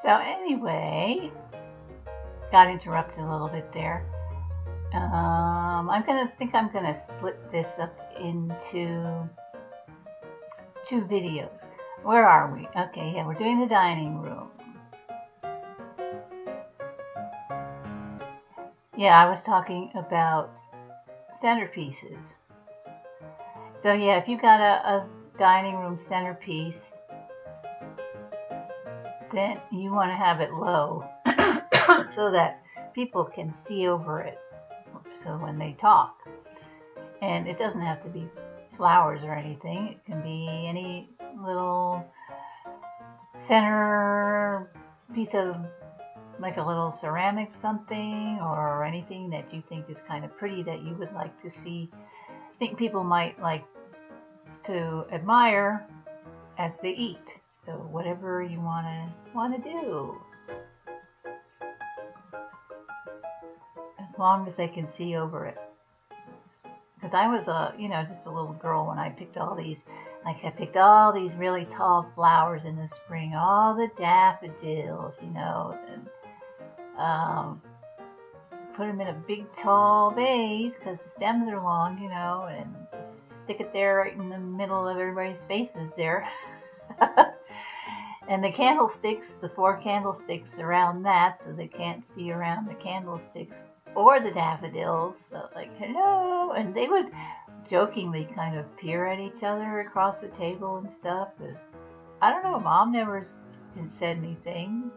So anyway, got interrupted a little bit there. I'm gonna split this up into 2 videos. Where are we? Okay, yeah, we're doing the dining room. Yeah, I was talking about centerpieces. So yeah, if you got a dining room centerpiece, then you want to have it low so that people can see over it. So when they talk, and it doesn't have to be flowers or anything. It can be any little center piece of like a little ceramic something or anything that you think is kind of pretty that you would like to see, think people might like to admire as they eat. So whatever you want to do, as long as they can see over it. Because I was just a little girl when I picked all these. Like I picked all these really tall flowers in the spring, all the daffodils, and put them in a big tall vase because the stems are long, and stick it there right in the middle of everybody's faces there. And the candlesticks, the 4 candlesticks around that, so they can't see around the candlesticks or the daffodils. So like, hello, and they would jokingly kind of peer at each other across the table and stuff. Because I don't know, Mom never said anything.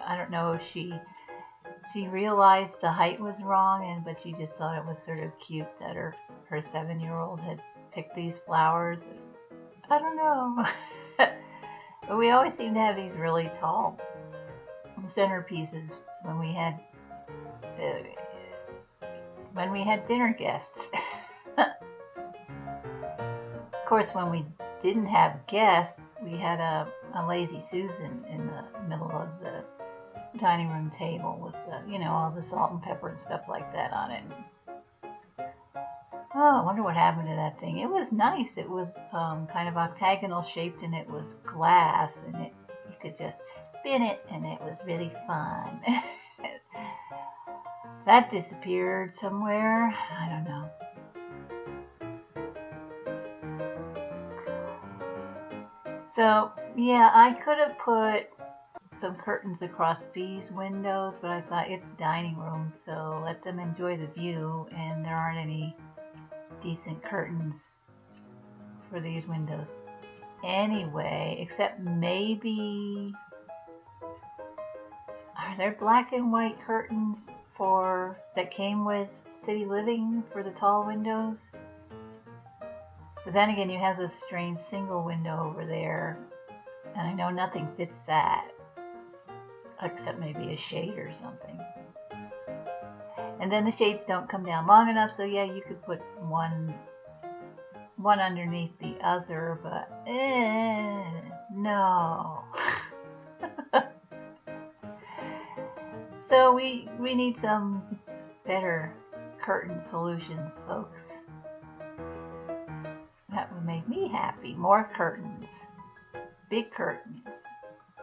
I don't know if she realized the height was wrong, but she just thought it was sort of cute that her 7-year-old had picked these flowers. I don't know. But we always seem to have these really tall centerpieces when we had dinner guests. Of course, when we didn't have guests, we had a lazy Susan in the middle of the dining room table with all the salt and pepper and stuff like that on it. Oh, I wonder what happened to that thing. It was nice. It was kind of octagonal shaped, and it was glass, and you could just spin it, and it was really fun. That disappeared somewhere. I don't know. So, yeah, I could have put some curtains across these windows, but I thought it's dining room, so let them enjoy the view, and there aren't any decent curtains for these windows anyway, except maybe, are there black and white curtains that came with City Living for the tall windows? But then again, you have this strange single window over there, and I know nothing fits that except maybe a shade or something. And then the shades don't come down long enough, so yeah, you could put one underneath the other, but no. So we need some better curtain solutions, folks. That would make me happy. More curtains, big curtains.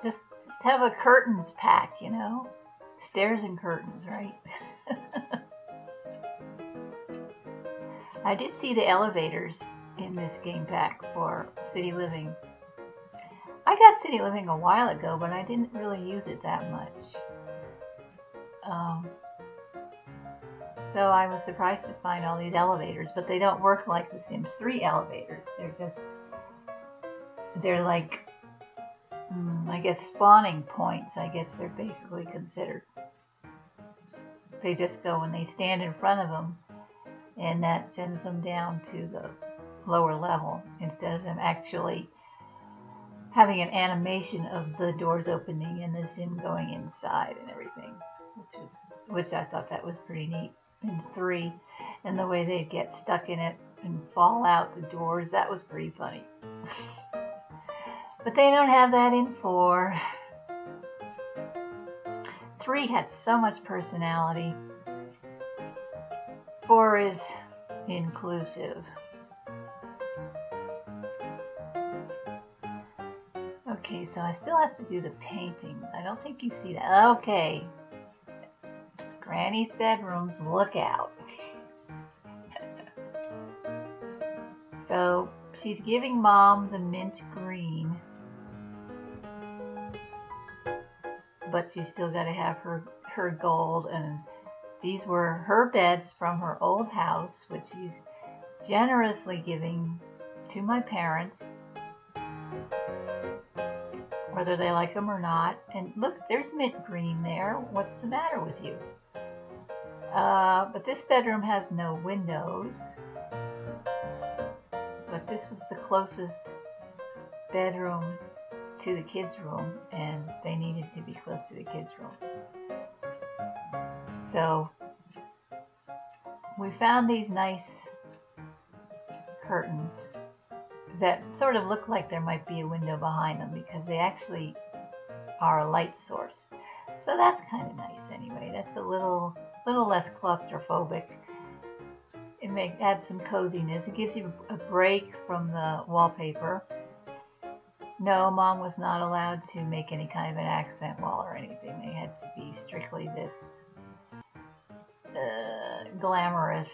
Just have a curtains pack, stairs and curtains, right? I did see the elevators in this game pack for City Living. I got City Living a while ago, but I didn't really use it that much. So I was surprised to find all these elevators, but they don't work like the Sims 3 elevators. They're like, I guess, spawning points, I guess they're basically considered. They just go when they stand in front of them, and that sends them down to the lower level instead of them actually having an animation of the doors opening and the Sim going inside and everything, which I thought that was pretty neat in 3, and the way they'd get stuck in it and fall out the doors, that was pretty funny. But they don't have that in 4. 3 had so much personality. 4 is inclusive. Okay, so I still have to do the paintings. I don't think you see that. Okay. Granny's bedrooms, look out. So she's giving Mom the mint green, but she's still got to have her gold, and these were her beds from her old house, which she's generously giving to my parents, whether they like them or not. And look, there's mint green there. What's the matter with you? But this bedroom has no windows. But this was the closest bedroom to the kids' room, and they needed to be close to the kids' room. So we found these nice curtains that sort of look like there might be a window behind them, because they actually are a light source. So that's kind of nice anyway. That's a little less claustrophobic. It adds some coziness. It gives you a break from the wallpaper. No, Mom was not allowed to make any kind of an accent wall or anything. They had to be strictly this glamorous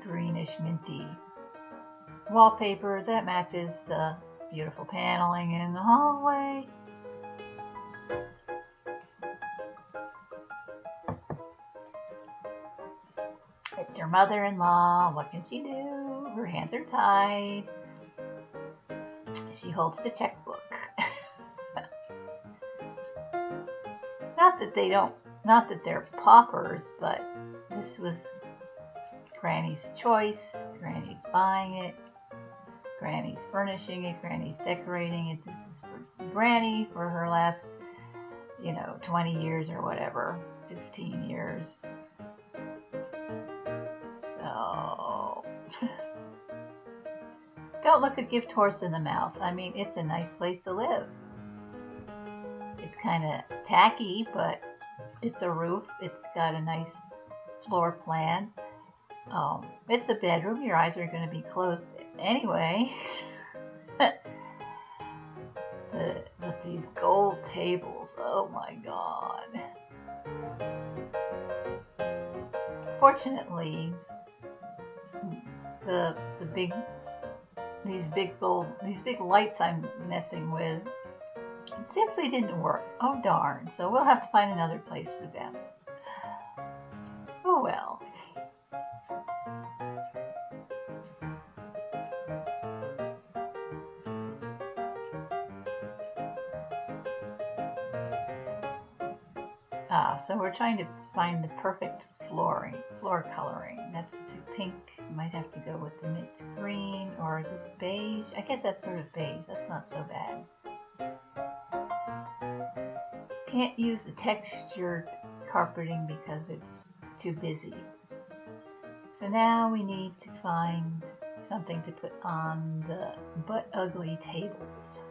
greenish minty wallpaper that matches the beautiful paneling in the hallway. It's your mother-in-law. What can she do? Her hands are tied. She holds the checkbook. Not that they're paupers, but this was Granny's choice. Granny's buying it. Granny's furnishing it. Granny's decorating it. This is for Granny for her last, 20 years or whatever, 15 years. So, don't look a gift horse in the mouth. I mean, it's a nice place to live. It's kind of tacky, but it's a roof. It's got a nice floor plan. It's a bedroom. Your eyes are going to be closed anyway. With these gold tables. Oh my God. Fortunately, these big lights I'm messing with simply didn't work. Oh darn. So we'll have to find another place for them. Oh well. So we're trying to find the perfect floor coloring. That's too pink. You might have to go with the mint green, or is this beige? I guess that's sort of beige. That's not so bad. Can't use the textured carpeting because it's too busy. So now we need to find something to put on the but ugly tables.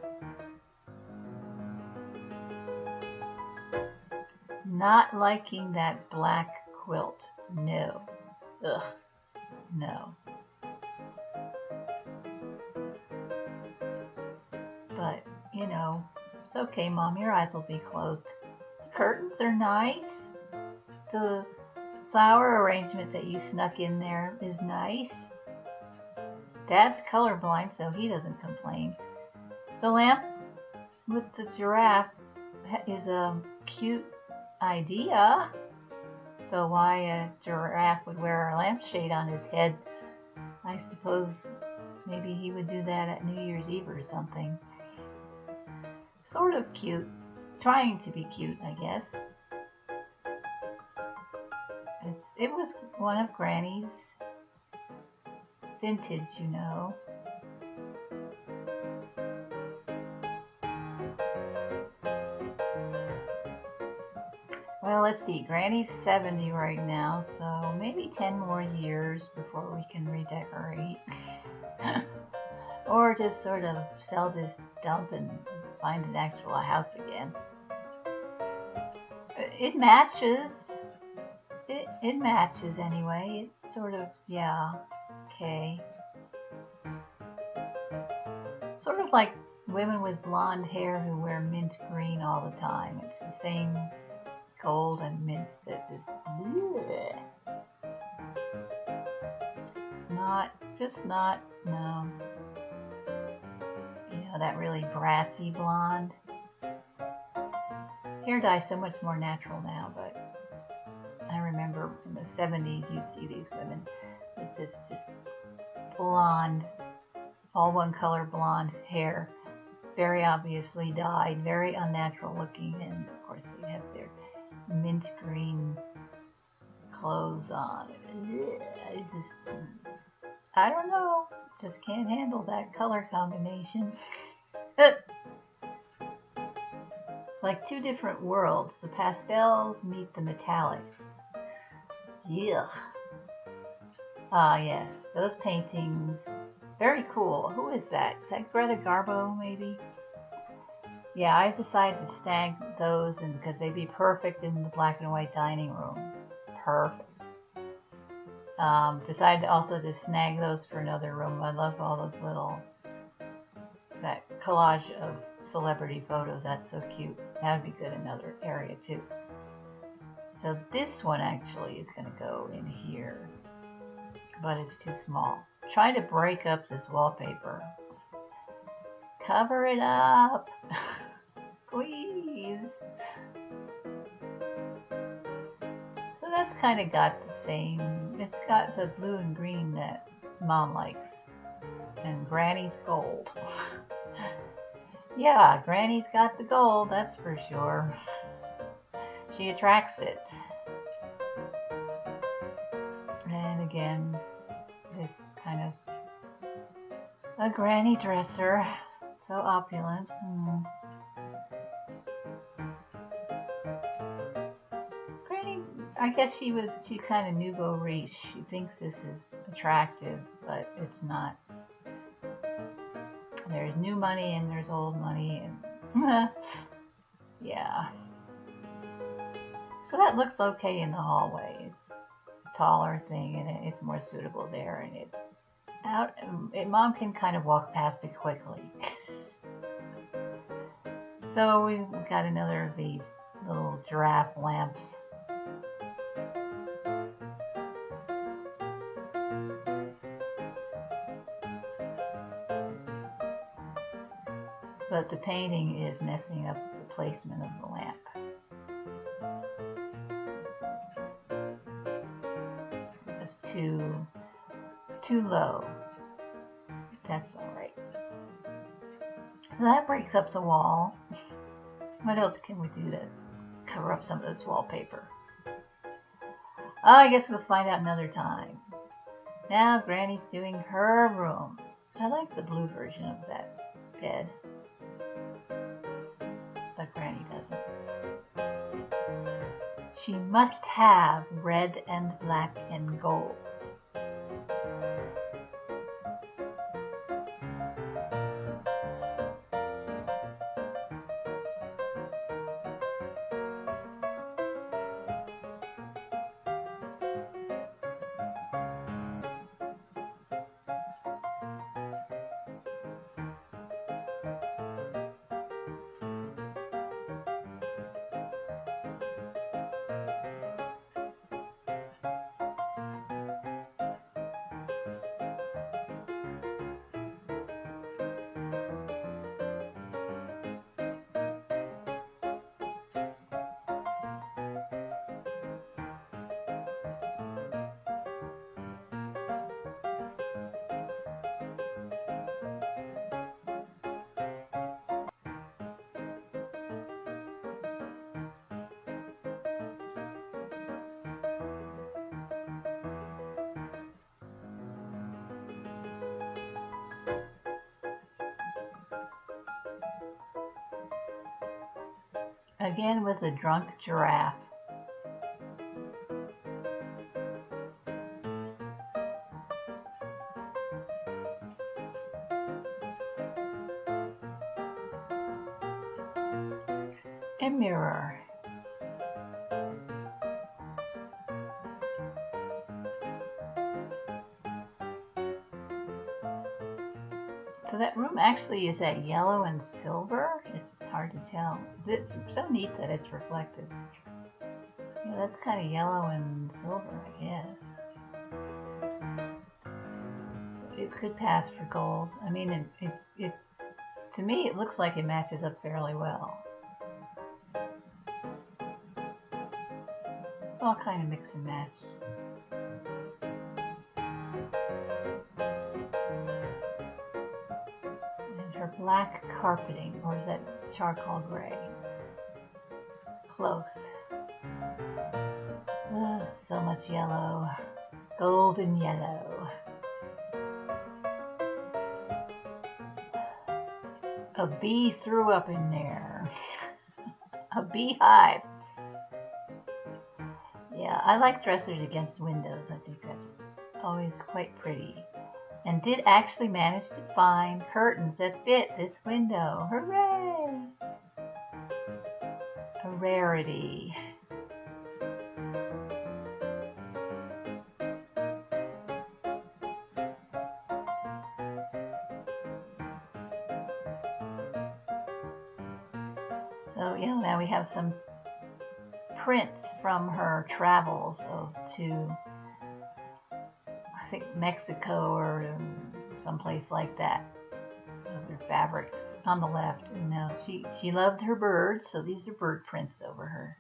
Not liking that black quilt. No. Ugh. No. But, it's okay, Mom. Your eyes will be closed. The curtains are nice. The flower arrangement that you snuck in there is nice. Dad's colorblind, so he doesn't complain. The lamp with the giraffe is a cute idea. So why a giraffe would wear a lampshade on his head? I suppose maybe he would do that at New Year's Eve or something. Sort of cute. Trying to be cute, I guess. It was one of Granny's vintage, Well, let's see. Granny's 70 right now, so maybe 10 more years before we can redecorate. Or just sort of sell this dump and find an actual house again. It matches. It matches anyway. It's sort of, yeah, okay. Sort of like women with blonde hair who wear mint green all the time. It's the same gold and mint that just bleh. No. You know, that really brassy blonde. Hair dye is so much more natural now, but I remember in the 70s you'd see these women with this just blonde, all one color blonde hair, very obviously dyed, very unnatural looking, and of course they have their mint green clothes on. I don't know, just can't handle that color combination. It's like two different worlds. The pastels meet the metallics. Yeah. Ah, yes, those paintings. Very cool. Who is that? Is that Greta Garbo, maybe? Yeah, I decided to snag those because they'd be perfect in the black and white dining room. Perfect. Decided also to snag those for another room. I love all those that collage of celebrity photos. That's so cute. That would be good in another area too. So this one actually is going to go in here, but it's too small. Trying to break up this wallpaper. Cover it up, please. So that's kind of got the same. It's got the blue and green that Mom likes, and Granny's gold. Yeah, Granny's got the gold, that's for sure. She attracts it. And again, this kind of a granny dresser, so opulent. Granny, I guess she kind of nouveau riche. She thinks this is attractive, but it's not. There's new money and there's old money, and yeah. So that looks okay in the hallway. It's a taller thing, and it's more suitable there, and it's out. Mom can kind of walk past it quickly. So we've got another of these little giraffe lamps. But the painting is messing up the placement of the lamp. It's too low. That's alright. So that breaks up the wall. What else can we do to cover up some of this wallpaper? I guess we'll find out another time. Now Granny's doing her room. I like the blue version of that bed. But Granny doesn't. She must have red and black and gold. Again with a drunk giraffe. A mirror. So that room actually is that yellow and silver? It's hard to tell. It's so neat that it's reflective. Yeah, that's kind of yellow and silver, I guess. It could pass for gold. I mean, it to me, it looks like it matches up fairly well. It's all kind of mix and match. Her black carpeting, or is that charcoal gray? Close. Oh, so much yellow. Golden yellow. A bee threw up in there. A beehive. Yeah, I like dressers against windows. I think that's always quite pretty. And did actually manage to find curtains that fit this window. Hooray! A rarity. So, yeah, now we have some prints from her travels to, I think, Mexico or someplace like that. Those are fabrics on the left. And now she loved her birds, so these are bird prints over her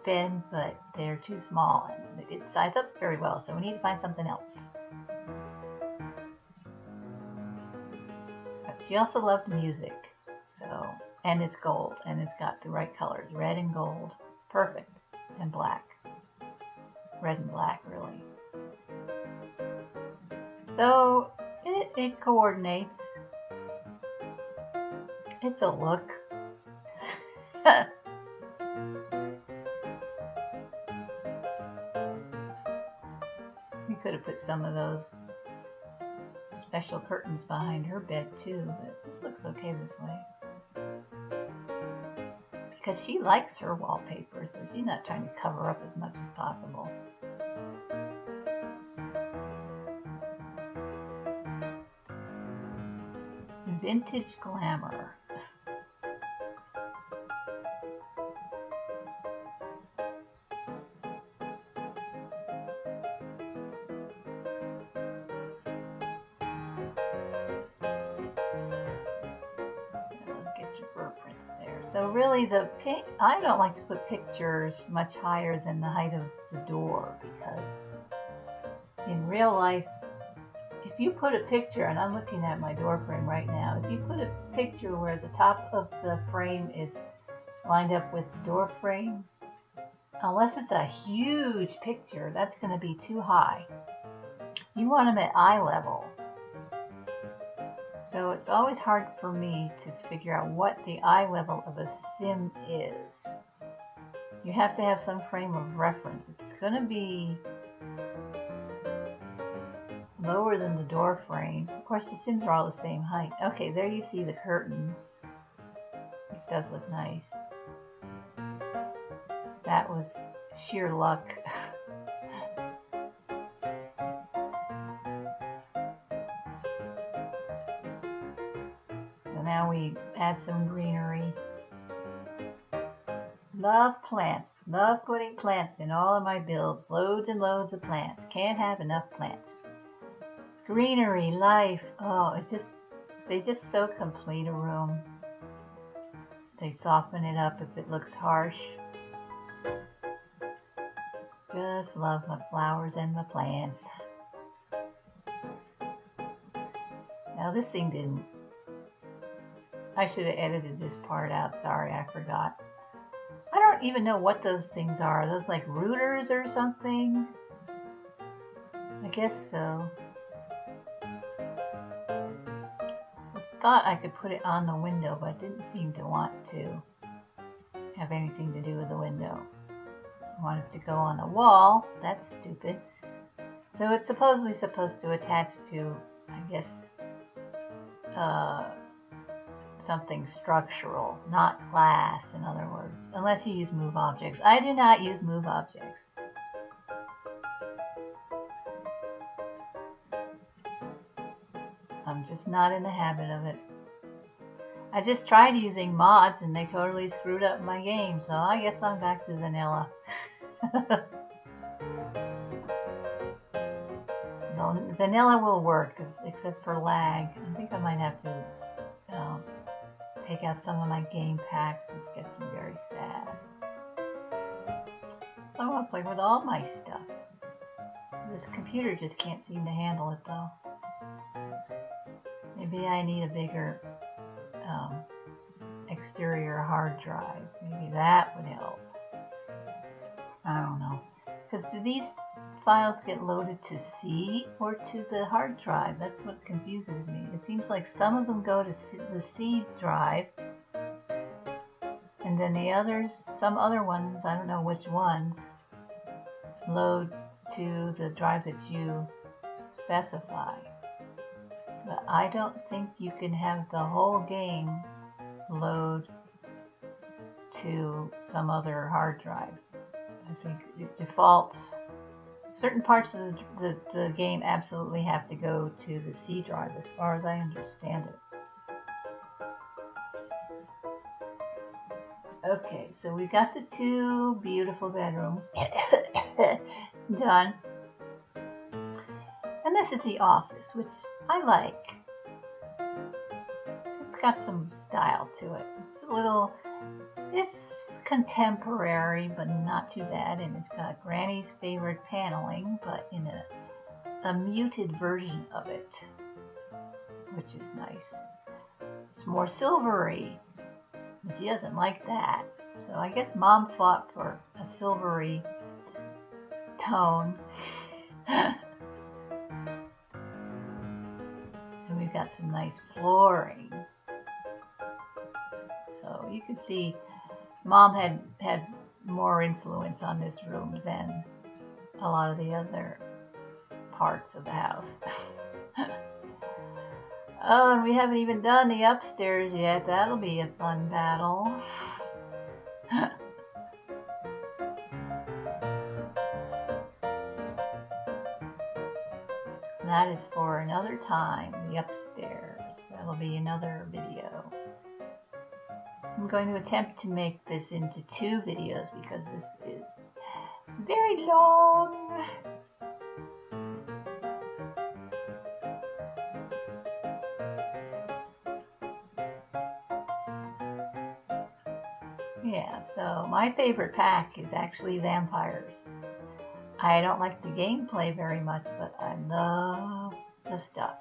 bed, but they're too small and they didn't size up very well, so we need to find something else. But she also loved music, so, and it's gold, and it's got the right colors, red and gold, perfect, and black. Red and black, really. So it coordinates. It's a look. We could have put some of those special curtains behind her bed too, but this looks okay this way. Because she likes her wallpaper, so she's not trying to cover up as much as possible. Vintage glamour. So really I don't like to put pictures much higher than the height of the door, because in real life, if you put a picture, and I'm looking at my door frame right now, if you put a picture where the top of the frame is lined up with the door frame, unless it's a huge picture, that's going to be too high. You want them at eye level. So it's always hard for me to figure out what the eye level of a sim is. You have to have some frame of reference. It's going to be lower than the door frame. Of course, the sims are all the same height. Okay, there you see the curtains, which does look nice. That was sheer luck. So now we add some greenery. Love plants. Love putting plants in all of my builds. Loads and loads of plants. Can't have enough plants. Greenery, life. Oh, they just so complete a room. They soften it up if it looks harsh. Just love my flowers and my plants. Now this thing didn't. I should have edited this part out. Sorry, I forgot. I don't even know what those things are. Are those like routers or something? I guess so. I thought I could put it on the window, but didn't seem to want to have anything to do with the window. I wanted it to go on the wall. That's stupid. So it's supposedly supposed to attach to, I guess, something structural, not glass, in other words. Unless you use move objects. I do not use move objects. just not in the habit of it. I just tried using mods and they totally screwed up my game, so I guess I'm back to vanilla. Vanilla will work, except for lag. I think I might have to take out some of my game packs, which gets me very sad. I want to play with all my stuff. This computer just can't seem to handle it, though. Maybe I need a bigger exterior hard drive. Maybe that would help. I don't know. Because do these files get loaded to C or to the hard drive? That's what confuses me. It seems like some of them go to the C drive, and then the others, some other ones, I don't know which ones, load to the drive that you specify. But I don't think you can have the whole game load to some other hard drive. I think it defaults. Certain parts of the game absolutely have to go to the C drive, as far as I understand it. Okay, so we got the 2 beautiful bedrooms done. And this is the office, which I like. It's got some style to it. It's contemporary, but not too bad, and it's got Granny's favorite paneling, but in a muted version of it, which is nice. It's more silvery, and she doesn't like that. So I guess Mom fought for a silvery tone. And we've got some nice flooring. So you can see Mom had more influence on this room than a lot of the other parts of the house. Oh, and we haven't even done the upstairs yet. That'll be a fun battle. That is for another time, the upstairs. That'll be another video. I'm going to attempt to make this into 2 videos because this is very long. Yeah, so my favorite pack is actually vampires. I don't like the gameplay very much, but I love the stuff.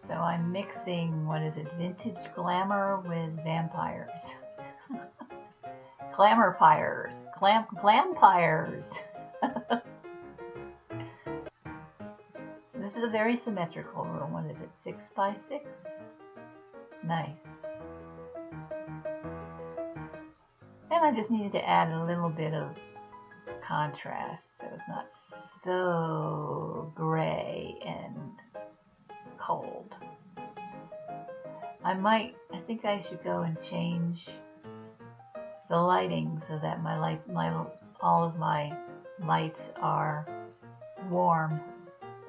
So I'm mixing, what is it, vintage glamour with vampires. Glamourpires. Glampires. This is a very symmetrical room. What is it, 6 by 6? Nice. And I just needed to add a little bit of contrast so it's not so gray and cold. I think I should go and change the lighting so that all of my lights are warm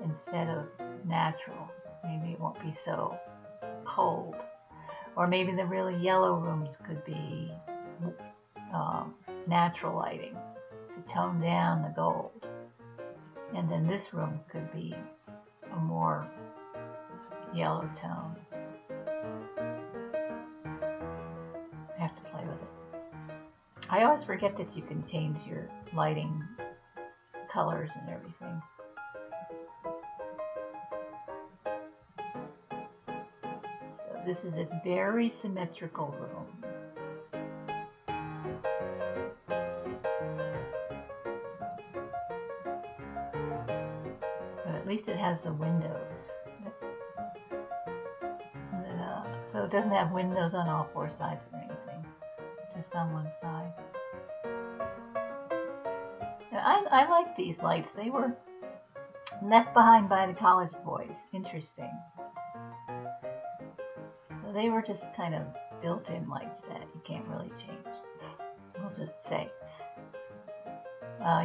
instead of natural. Maybe it won't be so cold. Or maybe the really yellow rooms could be natural lighting to tone down the gold. And then this room could be a more yellow tone. I have to play with it. I always forget that you can change your lighting colors and everything. So this is a very symmetrical room. But at least it has the windows. So it doesn't have windows on all 4 sides or anything, just on one side. And I like these lights. They were left behind by the college boys. Interesting. So they were just kind of built-in lights that you can't really change. We'll just say.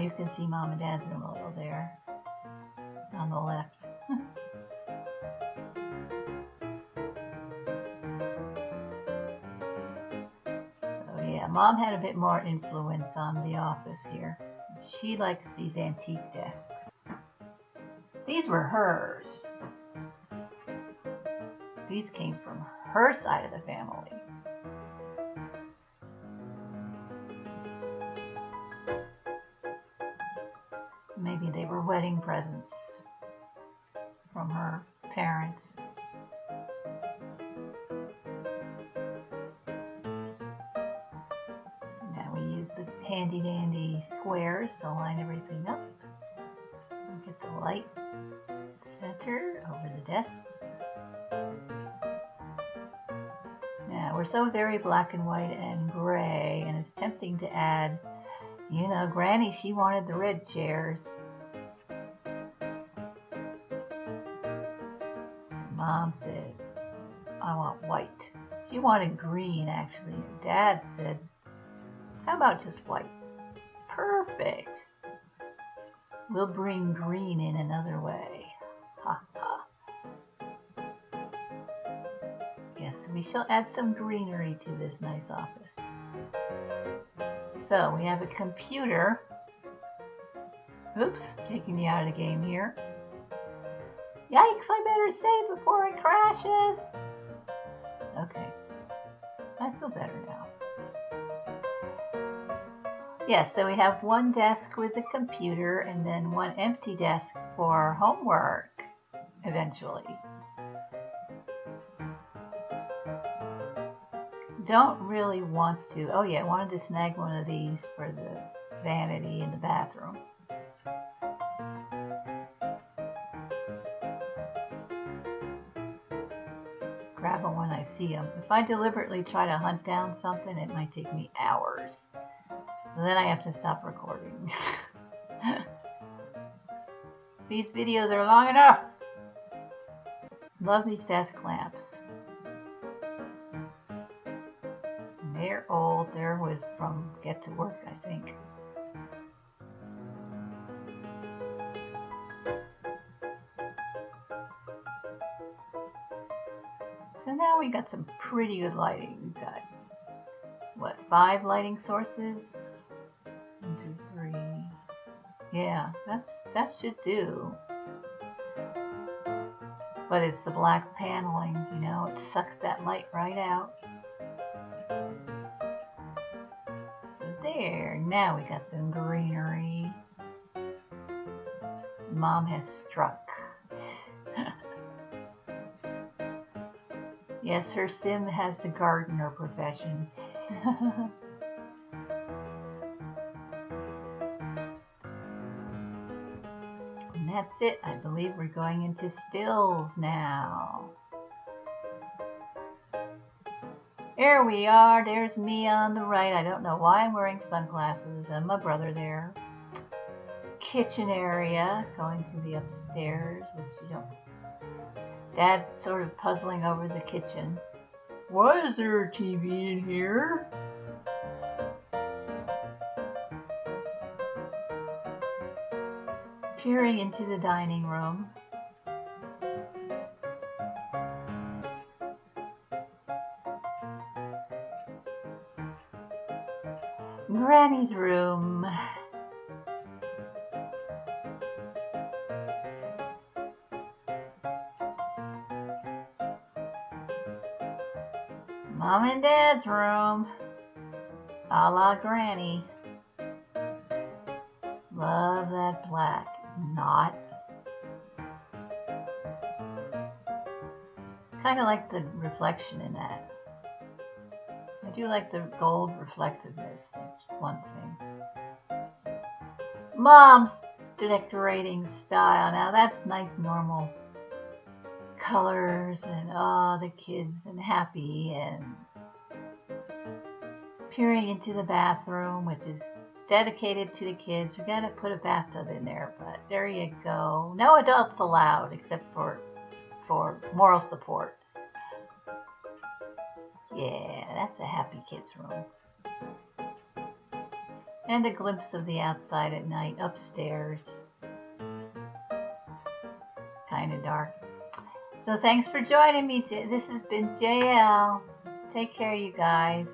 You can see Mom and Dad's room a little there. on the left. So yeah, Mom had a bit more influence on the office here. She likes these antique desks. These were hers. These came from her side of the family. Maybe they were wedding presents from her parents. So now we use the handy dandy squares to line everything up. And get the light centered over the desk. Now we're so very black and white and gray, and it's tempting to add, you know, Granny, she wanted the red chairs. Mom said, I want white. She wanted green, actually. Dad said, how about just white? Perfect. We'll bring green in another way. Ha ha. Yes, we shall add some greenery to this nice office. So we have a computer. Oops, taking me out of the game here. Yikes, I better save before it crashes. Okay, I feel better now. Yes, so we have one desk with a computer and then one empty desk for homework, eventually. Don't really want to. Oh yeah, I wanted to snag one of these for the vanity in the bathroom. Grab them when I see them. If I deliberately try to hunt down something, it might take me hours. So then I have to stop recording. These videos are long enough. Love these desk lamps. They're old. There was from Get to Work, I think. So now we got some pretty good lighting. We've got, what, 5 lighting sources? 1, 2, 3. Yeah, that should do. But it's the black paneling, you know, it sucks that light right out. So there, now we got some greenery. Mom has struck. Yes, her sim has the gardener profession. And that's it. I believe we're going into stills now. There we are. There's me on the right. I don't know why I'm wearing sunglasses, and my brother there. Kitchen area, going to the upstairs, which you don't. Dad sort of puzzling over the kitchen. Why is there a TV in here? Peering into the dining room. Granny's room. Mom and Dad's room, a la Granny. Love that black. Not. Kind of like the reflection in that. I do like the gold reflectiveness. That's one thing. Mom's decorating style. Now that's nice, normal colors and the kids and happy and peering into the bathroom, which is dedicated to the kids. We gotta put a bathtub in there, but there you go. No adults allowed except for moral support. Yeah, that's a happy kids room. And a glimpse of the outside at night upstairs. kind of dark. So thanks for joining me. This has been JL. Take care, you guys.